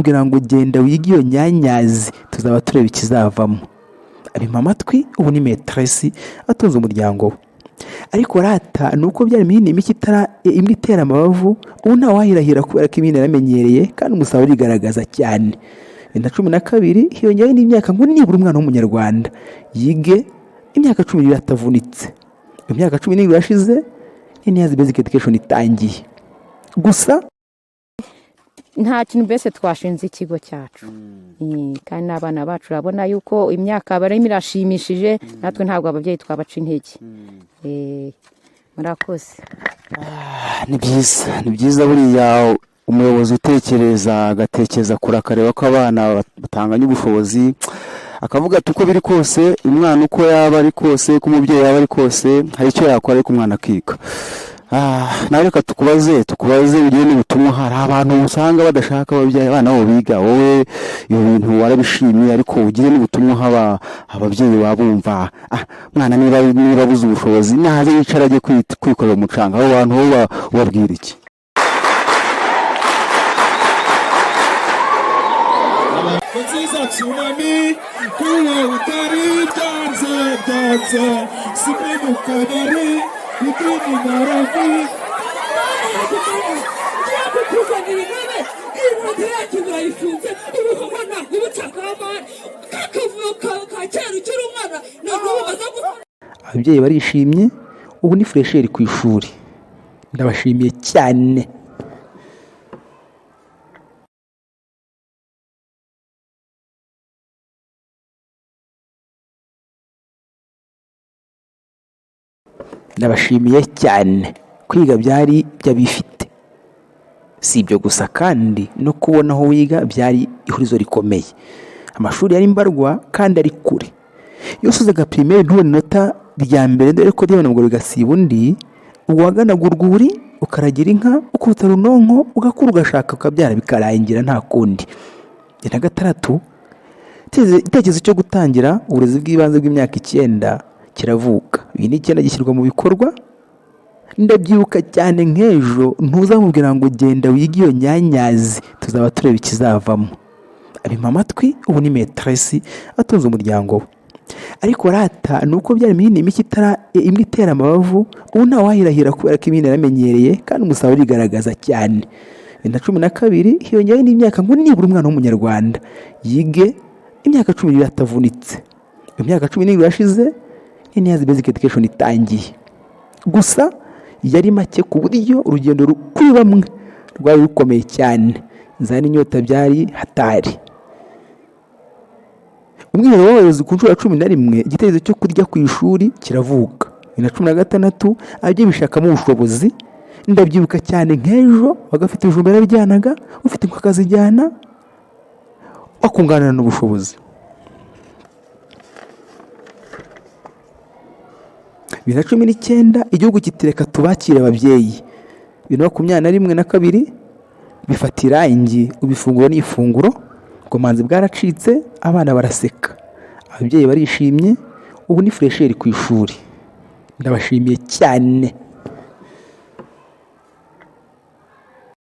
kugira ngo genda wige iyo nyanyazi tuzaba tureba ikizavamo. Abima amatwi ubu ni maîtresse atunze umuryango we. Ariko rata nuko byari imihini mike imwe itera amabavu ubu nta wahirahira kubera ko imihini yaramenyereye kandi umusaruro urigaragaza cyane. 2012 hiyongeyeho n'imyaka ngo nibura umwana w'umunyarwanda yige imyaka 10 atavunitse. Imyaka 10 yashize n'iyazi basic education itangiye. Gusa nta kintu mbese twashinze ikigo cyacu kandi n'abana bacu urabona yuko imyaka barimo irashimishije natwe ntabwo ababyeyi twabaca intege. Murakoze. Ni byiza buriya umuyobozi utekereza agatekereza kure akareba ko abana batanganya ubushobozi akavuga ati uko biri kose umwana uko yaba ari kose ko umubyeyi yaba ari kose hari icyo yakora ariko umwana akiga. Nawe reka tukubaze ugiye n'ubutumwa. Hari abantu usanga badashaka ababyeyi abana bo biga, wowe iyo bintu warabishimye ariko ugiye n'ubutumwa haba ababyeyi babumva mwana niba buze ubushobozi naze yicara agiye kwikorera umucanga abo bantu bo ubabwira iki? Nziza tsunami kuwa utari danza simu kadari ikini narafi ababyeyi barishimye ubu ni fresheri ku ishuri. Ndabashimiye cyane. Ndabashimiye cyane. Kwiga byari byabifite. Si ibyo gusa kandi no kubona aho wiga byari ihurizo rikomeye. Amashuri yari mbarwa kandi ari kure. Iyo usuzaga primaire ntubone inota rya mbere dore ko ryabana ngo rigasiba undi, uwaganaga urwuri ukaragira inka ukuta runonko ugakura ugashaka ukabyara bikarangira nta kundi. Na gatandatu itekerezo cyo gutangira uburezi bw'ibanze bw'imyaka 9 kiravuka. Ibi ni 9 gishyirwa mu bikorwa. Ndabyibuka cyane nk'ejo ntuzamubwira ngo genda wige iyo nyanyazi tuzaba tureba ikizavamo. Abima amatwi ubu ni maîtresse atunze umuryango we. Ariko rata nuko byari imihini mike imwe itera amabavu ubu nta wahirahira kubera ko imihini yaramenyereye kandi umusaruro urigaragaza cyane. 2012 hiyongeyeho n'imyaka ngo nibura umwana w'umunyarwanda yige imyaka 10 atavunitse. Imyaka 10 yashize n'iyazi basic education itangiye. Gusa yari make ku buryo urugendo kuri bamwe rwari rukomeye cyane. Nzana inyota byari hatari. Umwirero w'abayobozi ku nshuro ya 11 igitekerezo cyo kurya ku ishuri kiravuka. 2016 abye bishakamo ubushobozi. Ndabyibuka cyane nk'ejo bagafite ibijumba yarabijyanaga ufite inkaka zijyana wakunganana n'ubushobozi. 2019 igihugu kitireka tubakire ababyeyi. 2021 na 2 bifatira ingi ubifunguro n'ifunguro ngo manzi bwaracitse abana baraseka. Ababyeyi barishimye ubu ni fresheri ku ishuri. Ndabashimiye cyane.